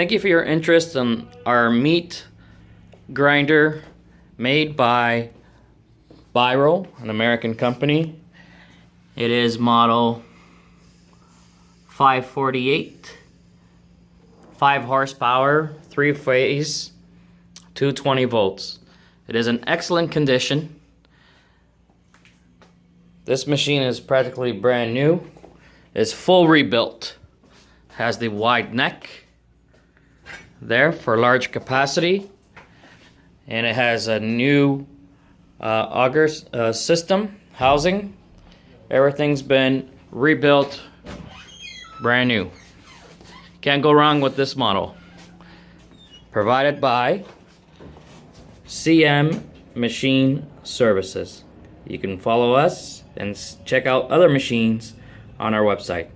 Thank you for your interest in our meat grinder made by Biro, an American company. It is model 548, 5 horsepower, 3-phase, 220 volts. It is in excellent condition. This machine is practically brand new. It's full rebuilt. Has the wide neck there for large capacity, and it has a new auger system housing. Everything's been rebuilt, brand new. Can't go wrong with this model. Provided by CM Machine Services. You can follow us and check out other machines on our website.